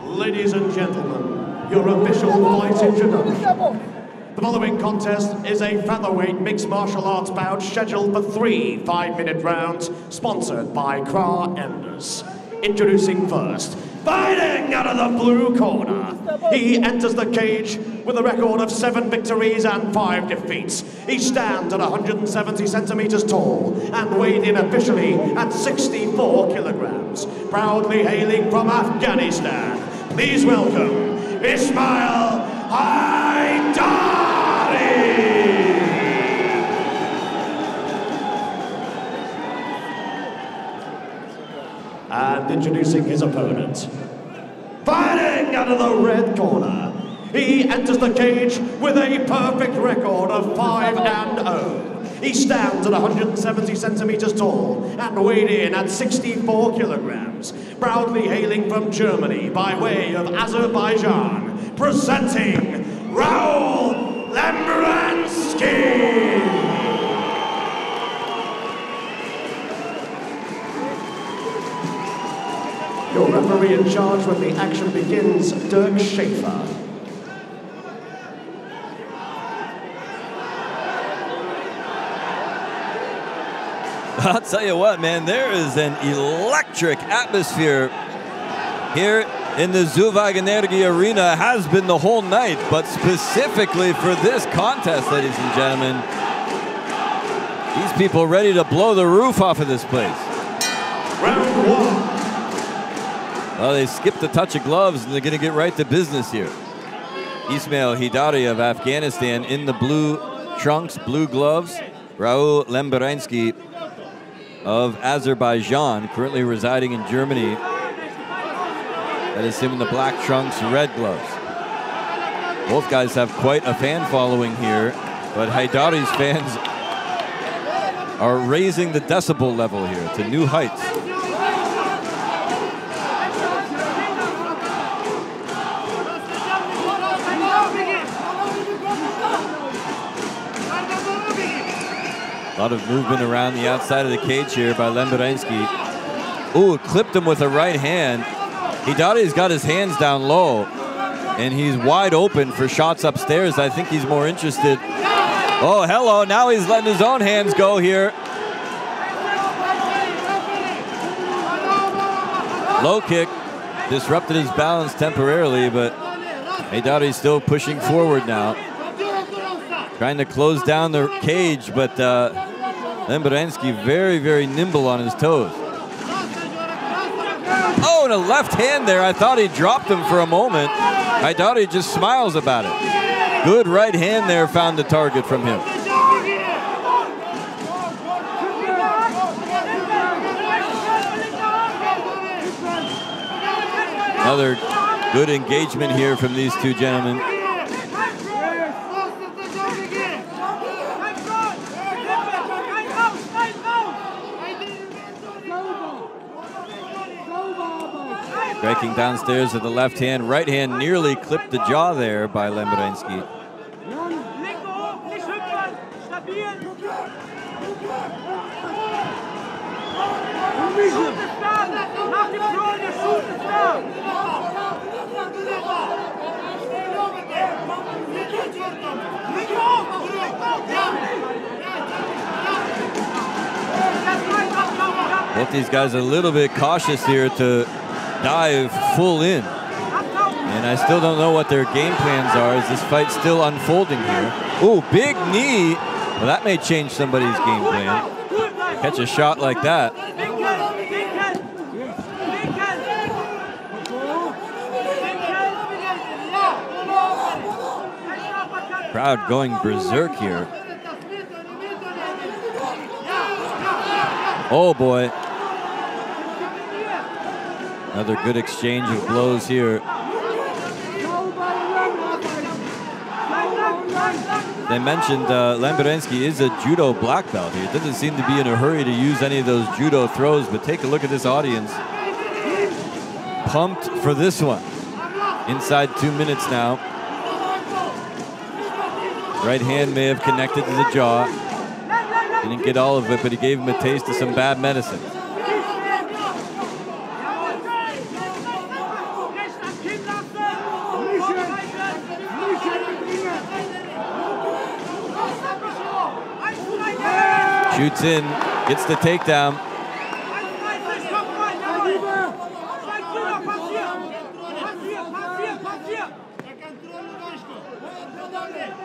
Ladies and gentlemen, your official fight introduction. The following contest is a featherweight mixed martial arts bout scheduled for 3 5-minute rounds, sponsored by RAUL. Introducing first, fighting out of the blue corner. He enters the cage with a record of 7 victories and 5 defeats. He stands at 170 centimeters tall and weighed in officially at 64 kilograms. Proudly hailing from Afghanistan, please welcome ISMAIL Haidari! And introducing his opponent, fighting out of the red corner, he enters the cage with a perfect record of 5-0. He stands at 170 centimeters tall and weighed in at 64 kilograms. Proudly hailing from Germany by way of Azerbaijan, presenting RAUL Lemberanskij! Your referee in charge when the action begins, Dirk Schaefer. I'll tell you what, man, there is an electric atmosphere here in the Social-Kanäle arena. Has been the whole night, but specifically for this contest, ladies and gentlemen, these people ready to blow the roof off of this place. Round 1. Well, they skipped a touch of gloves, and they're going to get right to business here. ISMAIL Haidari of Afghanistan in the blue trunks, blue gloves. RAUL Lemberanskij of Azerbaijan, currently residing in Germany. That is him in the black trunks, red gloves. Both guys have quite a fan following here, but Haidari's fans are raising the decibel level here to new heights. A lot of movement around the outside of the cage here by Lemberanskij. Ooh, clipped him with a right hand. Haidari's got his hands down low, and he's wide open for shots upstairs. I think he's more interested. Oh, hello, now he's letting his own hands go here. Low kick, disrupted his balance temporarily, but Haidari's still pushing forward now. Trying to close down the cage, but Lemberanskij very, very nimble on his toes. Oh, and a left hand there. I thought he dropped him for a moment. Haidari just smiles about it. Good right hand there, found the target from him. Another good engagement here from these two gentlemen. Striking downstairs with the left hand. Right hand nearly clipped the jaw there by Lemberanskij. Both these guys are a little bit cautious here to dive full in. And I still don't know what their game plans are as this fight's still unfolding here. Ooh, big knee. Well, that may change somebody's game plan. Catch a shot like that. Crowd going berserk here. Oh boy. Another good exchange of blows here. They mentioned Lemberanskij is a judo black belt here. Doesn't seem to be in a hurry to use any of those judo throws, but take a look at this audience. Pumped for this one. Inside 2 minutes now. Right hand may have connected to the jaw. Didn't get all of it, but he gave him a taste of some bad medicine. Shoots in, gets the takedown.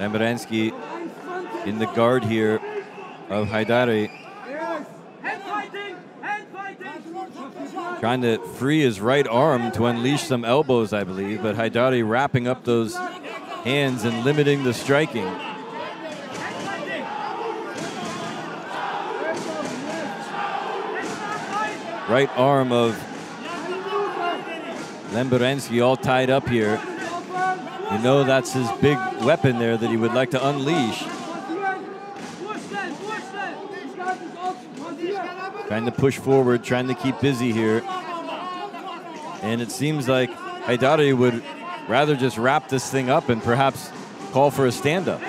Lemberanskij in the guard here of Haidari. Trying to free his right arm to unleash some elbows, I believe, but Haidari wrapping up those hands and limiting the striking. Right arm of Lemberanskij all tied up here. You know that's his big weapon there that he would like to unleash. Trying to push forward, trying to keep busy here. And it seems like Haidari would rather just wrap this thing up and perhaps call for a stand-up.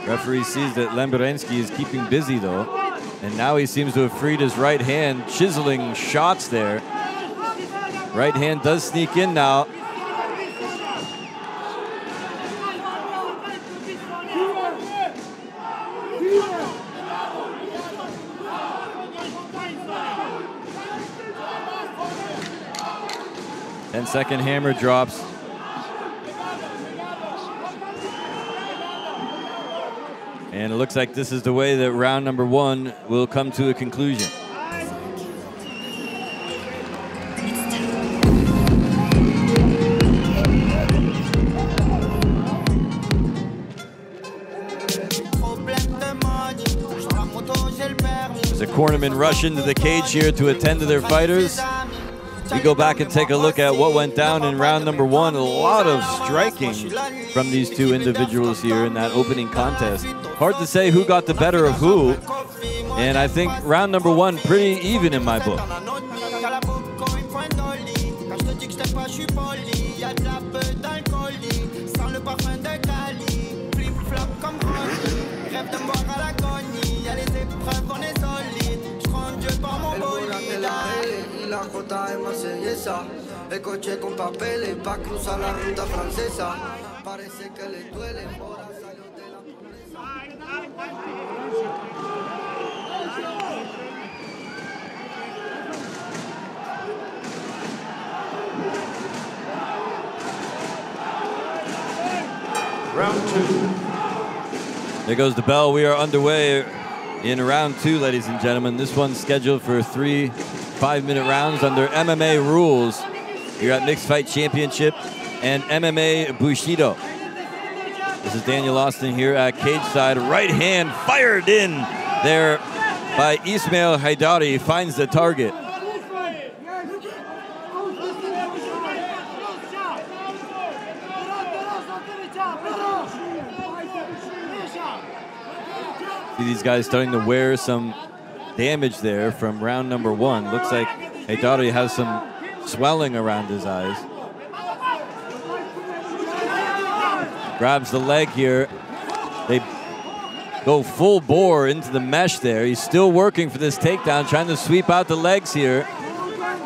Referee sees that Lemberanskij is keeping busy though. And now he seems to have freed his right hand, chiseling shots there. Right hand does sneak in now. Second hammer drops. And it looks like this is the way that round number 1 will come to a conclusion. As the cornermen rush into the cage here to attend to their fighters, we go back and take a look at what went down in round number 1. A lot of striking from these two individuals here in that opening contest. Hard to say who got the better of who. And I think round number 1 pretty even in my book. La jota es marsellesa, el coche con papeles pa' cruzar la ruta francesa. Parece que le duele, ahora salió de la pobreza. Round 2. There goes the bell. We are underway in round 2, ladies and gentlemen. This one's scheduled for 3 5-minute rounds under MMA rules here at Mixed Fight Championship and MMA Bushido. This is Daniel Austin here at cage side. Right hand fired in there by ISMAIL Haidari. Finds the target. See these guys starting to wear some damage there from round number 1. Looks like Haidari has some swelling around his eyes. Grabs the leg here. They go full bore into the mesh there. He's still working for this takedown, trying to sweep out the legs here.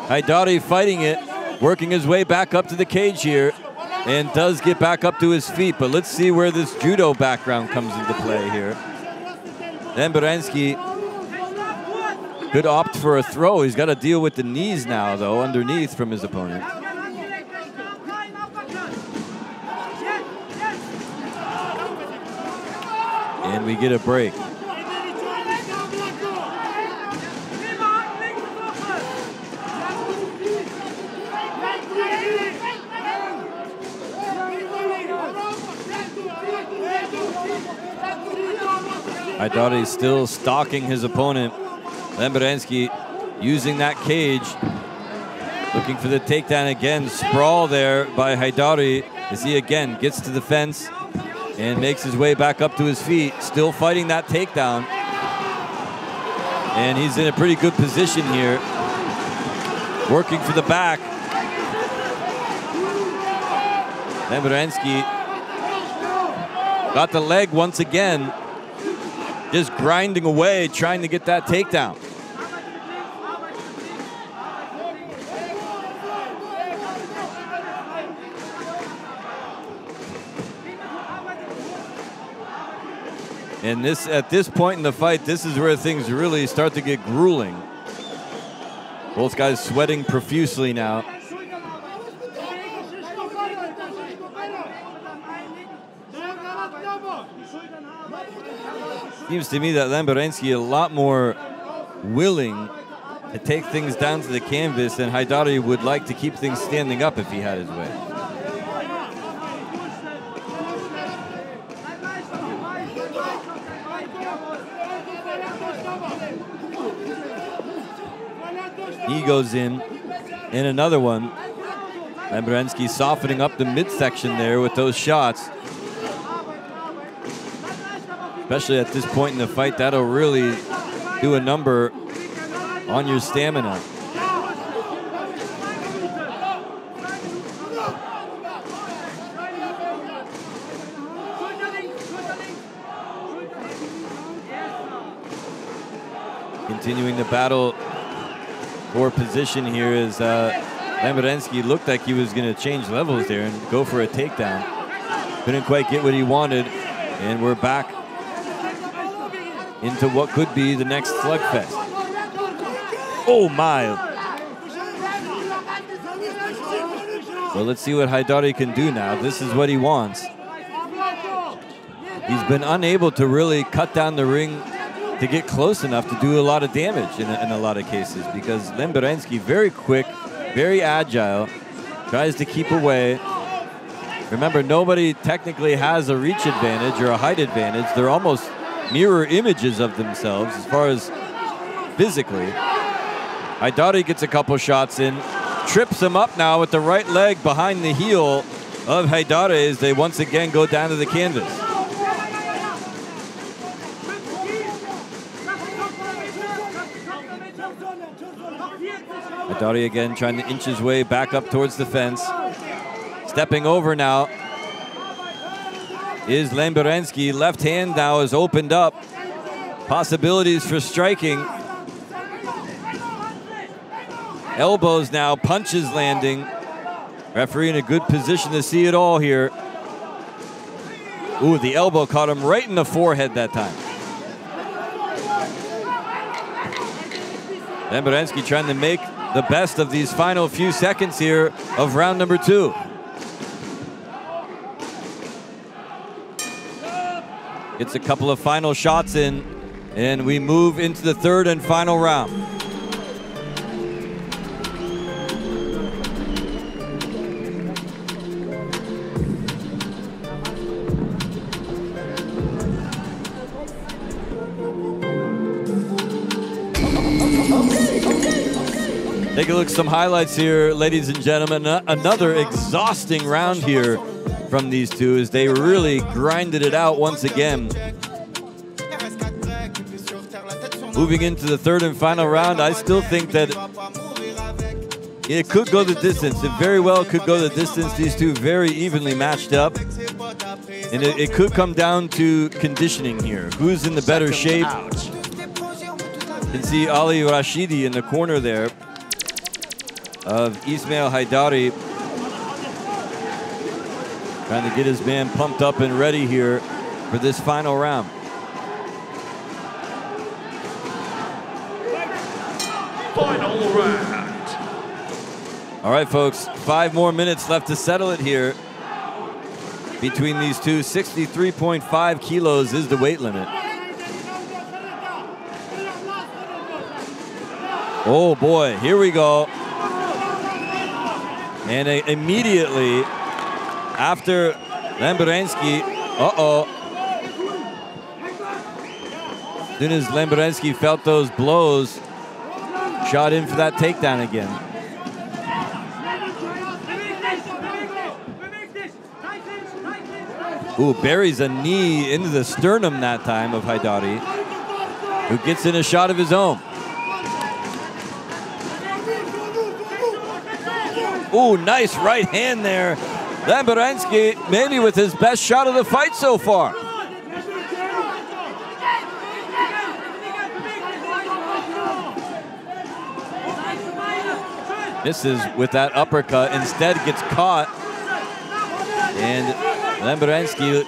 Haidari fighting it, working his way back up to the cage here, and does get back up to his feet. But let's see where this judo background comes into play here. Lemberanskij could opt for a throw. He's got to deal with the knees now, though, underneath from his opponent. And we get a break. Haidari still stalking his opponent. Lemberanskij using that cage, looking for the takedown again. Sprawl there by Haidari as he again gets to the fence and makes his way back up to his feet, still fighting that takedown. And he's in a pretty good position here, working for the back. Lemberanskij got the leg once again, just grinding away, trying to get that takedown. And at this point in the fight, this is where things really start to get grueling. Both guys sweating profusely now. Seems to me that Lemberanskij a lot more willing to take things down to the canvas, and Haidari would like to keep things standing up if he had his way. He goes in another one. Lemberanskij softening up the midsection there with those shots. Especially at this point in the fight, that'll really do a number on your stamina. Continuing the battle for position here as Lemberanskij looked like he was going to change levels there and go for a takedown. Couldn't quite get what he wanted, and we're back into what could be the next slugfest. Oh my! Well, let's see what Haidari can do now. This is what he wants. He's been unable to really cut down the ring to get close enough to do a lot of damage in a lot of cases, because Lemberanskij, very quick, very agile, tries to keep away. Remember, nobody technically has a reach advantage or a height advantage. They're almost mirror images of themselves as far as physically. Haidari gets a couple shots in, trips him up now with the right leg behind the heel of Haidari as they once again go down to the canvas. Haidari again trying to inch his way back up towards the fence. Stepping over now is Lemberanskij. Left hand now is opened up. Possibilities for striking. Elbows now, punches landing. Referee in a good position to see it all here. Ooh, the elbow caught him right in the forehead that time. Lemberanskij trying to make the best of these final few seconds here of round number 2. Gets a couple of final shots in, and we move into the third and final round. Take a look at some highlights here, ladies and gentlemen. Another exhausting round here from these two as they really grinded it out once again. Moving into the third and final round, I still think that it could go the distance. It very well could go the distance. These two very evenly matched up. And it could come down to conditioning here. Who's in the better shape? You can see Ali Rashidi in the corner there of ISMAIL Haidari, trying to get his man pumped up and ready here for this final round. Final round. All right, folks, 5 more minutes left to settle it here between these two. 63.5 kilos is the weight limit. Oh boy, here we go. And immediately after Lemberanskij, as soon as Lemberanskij felt those blows, shot in for that takedown again. Ooh, buries a knee into the sternum that time of Haidari, who gets in a shot of his own. Ooh, nice right hand there. Lemberanskij maybe with his best shot of the fight so far. Misses with that uppercut, instead gets caught. And Lemberanskij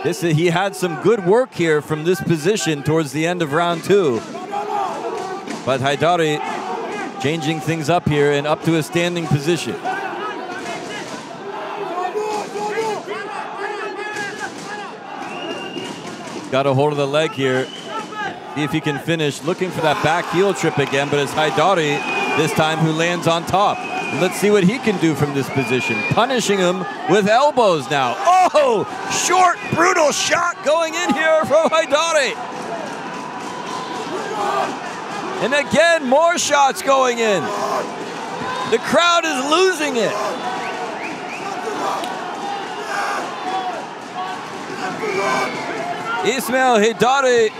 He had some good work here from this position towards the end of round 2. But Haidari changing things up here and up to a standing position. Got a hold of the leg here. See if he can finish. Looking for that back heel trip again, but it's Haidari this time who lands on top. And let's see what he can do from this position. Punishing him with elbows now. Oh, short, brutal shot going in here from Haidari. And again, more shots going in. The crowd is losing it. ISMAIL Haidari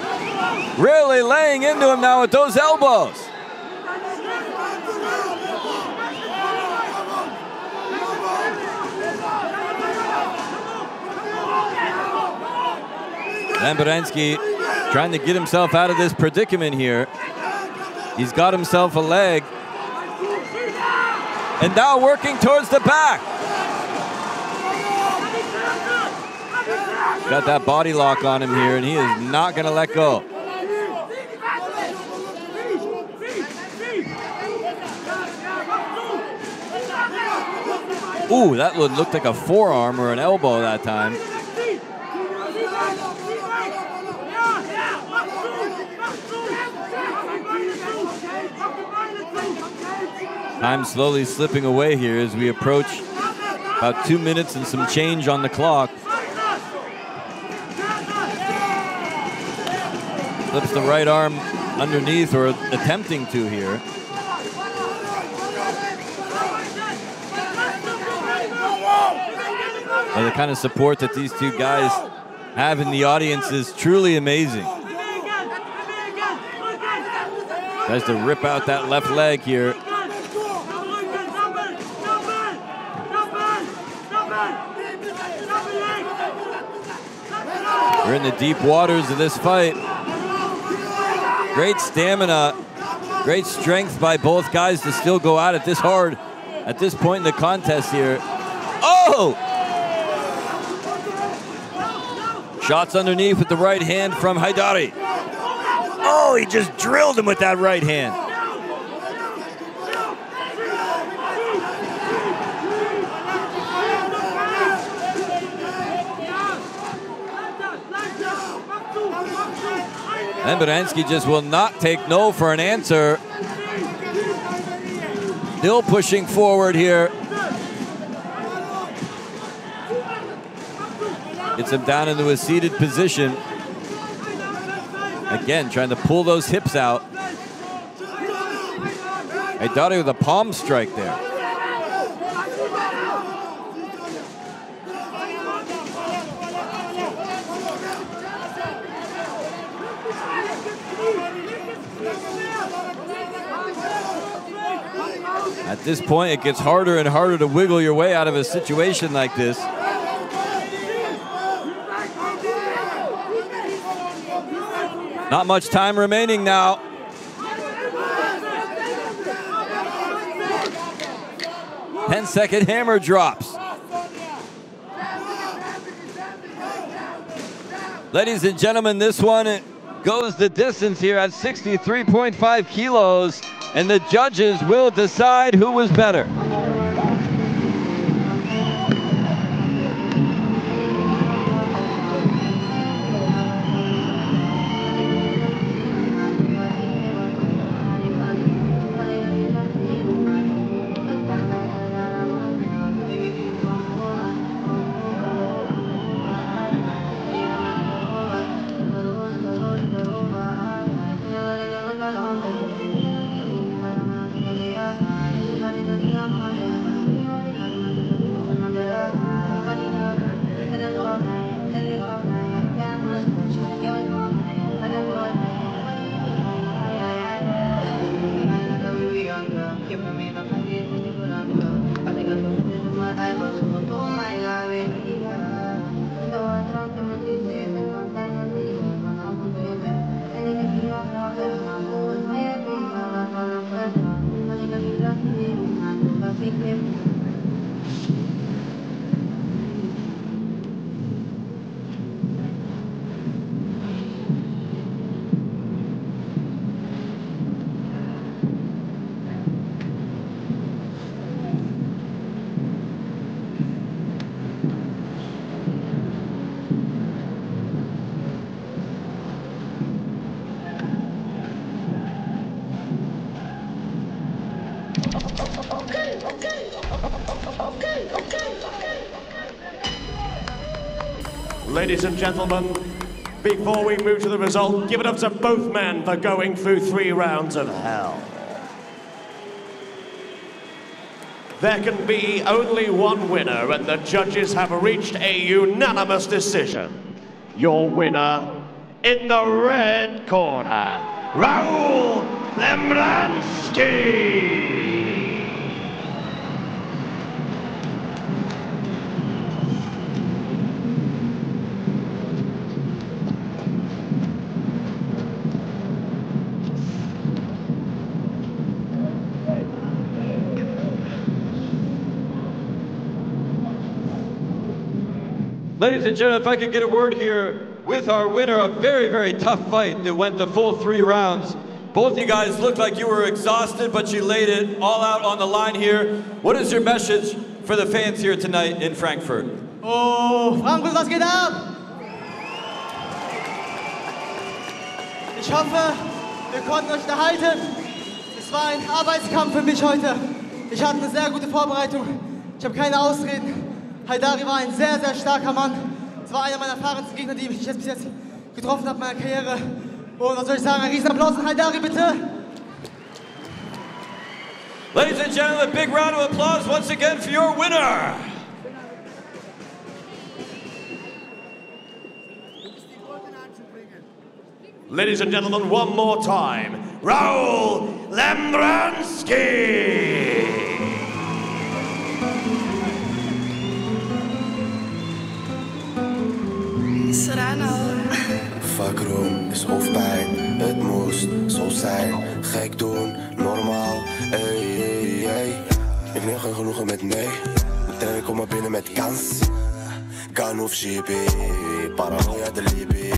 really laying into him now with those elbows. Lemberanskij trying to get himself out of this predicament here. He's got himself a leg. And now working towards the back. Got that body lock on him here, and he is not going to let go. Ooh, that would look like a forearm or an elbow that time. Time slowly slipping away here as we approach about 2 minutes and some change on the clock. Flips the right arm underneath, or attempting to here. And the kind of support that these two guys have in the audience is truly amazing. Tries to rip out that left leg here. We're in the deep waters of this fight. Great stamina, great strength by both guys to still go at it this hard at this point in the contest here. Oh! Shots underneath with the right hand from Haidari. Oh, he just drilled him with that right hand. Lemberanskij just will not take no for an answer. Still pushing forward here. Gets him down into a seated position. Again, trying to pull those hips out. Haidari with a palm strike there. At this point, it gets harder and harder to wiggle your way out of a situation like this. Not much time remaining now. Ten-second hammer drops. Ladies and gentlemen, this one goes the distance here at 63.5 kilos, and the judges will decide who was better. Ladies and gentlemen, before we move to the result, give it up to both men for going through 3 rounds of hell. There can be only one winner, and the judges have reached a unanimous decision. Your winner, in the red corner, RAUL Lemberanskij. Ladies and gentlemen, if I could get a word here with our winner, a very, very tough fight. It went the full 3 rounds. Both of you guys looked like you were exhausted, but you laid it all out on the line here. What is your message for the fans here tonight in Frankfurt? Oh, Frankfurt, was geht ab? Ich hoffe, wir konnten euch erhalten. Es war ein Arbeitskampf für mich heute. Ich hatte eine sehr gute Vorbereitung. Ich habe keine Ausreden. Haidari war ein sehr, sehr starker Mann. Es war einer meiner erfahrensten Gegner, die ich bis jetzt getroffen habe in meiner Karriere. Und was soll ich sagen, ein Riesenapplaus an Haidari, bitte. Ladies and gentlemen, a big round of applause once again for your winner. Ladies and gentlemen, one more time, RAUL Lemberanskij. Fuck room, is hoofdpijn, het moest zo zijn. Gek doen, normaal, ey. Ik neem geen genoegen met nee. Meteen ik kom maar binnen met kans. Kan of shippy, paranoia de libi.